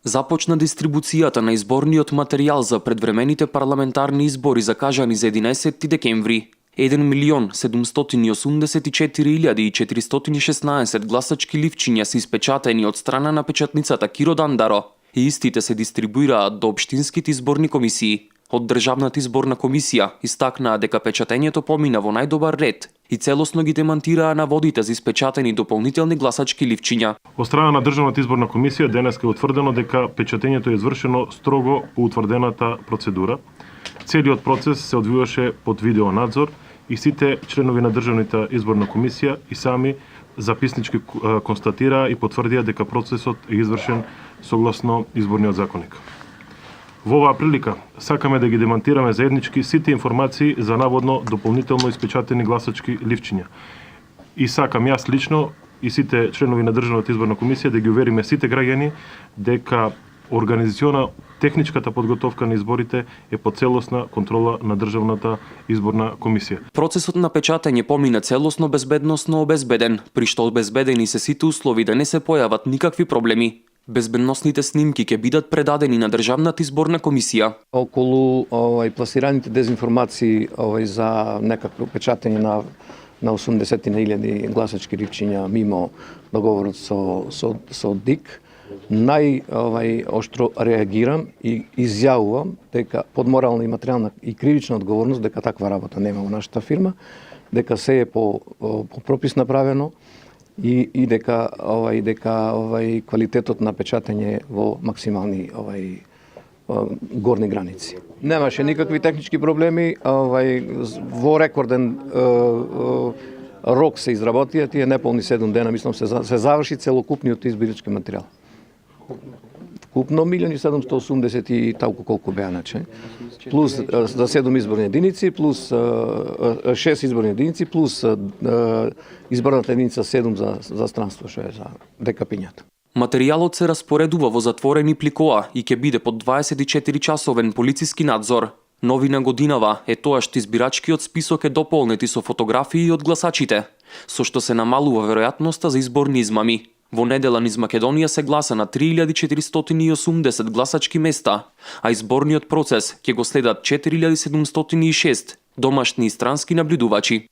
Започна дистрибуцијата на изборниот материјал за предвремените парламентарни избори закажани за 11 декември. 1.084.416 гласачки ливчиња се испечатени од страна на печатницата Киро Дандаро и истите се дистрибуираат до општинските изборни комисии. Од Државната изборна комисија истакнаа дека печатењето помина во најдобар ред и целосно ги демантираа наводите за испечатени дополнителни гласачки ливчиња. Од страна на Државната изборна комисија денеска е утврдено дека печатењето е извршено строго по утврдената процедура. Целиот процес се одвиваше под видеонадзор и сите членови на Државната изборна комисија и сами записнички констатираа и потврдија дека процесот е извршен согласно изборниот законник. Во оваа прилика сакаме да ги демантираме заеднички сите информации за наводно дополнително испечатени гласачки ливчиња. И сакам јас лично и сите членови на Државната изборна комисија да ги увериме сите граѓани дека организациона техничката подготовка на изборите е под целосна контрола на Државната изборна комисија. Процесот на печатење помина целосно безбедносно обезбеден, при што обезбедени се сите услови да не се појават никакви проблеми. Безбедносните снимки ќе бидат предадени на Државната изборна комисија. Околу пласираните дезинформации за некакво печатење на 80.000 гласачки ливчиња мимо договорот со ДИК, оштро реагирам и изјавувам дека под морална и материјална и кривична одговорност дека таква работа нема во нашата фирма, дека се е по пропис направено и дека квалитетот на печатење во максимални горни граници. Немаше никакви технички проблеми, во рекорден рок се изработија, тие неполни 7 дена, мислам се заврши целокупниот избирачки материјал. Вкупно 1.780 и толку колку беа, плюс за 7 изборни единици, плюс 6 изборни единици, плюс изборната единица 7 за странство, што е за декапињата. Материјалот се распоредува во затворени пликоа и ќе биде под 24-часовен полициски надзор. Новина годинава е тоа што избирачкиот список е дополнет и со фотографии од гласачите, со што се намалува веројатноста за изборни измами. Во недела низ Македонија се гласа на 3.480 гласачки места, а изборниот процес ќе го следат 4.706 домашни и странски наблюдувачи.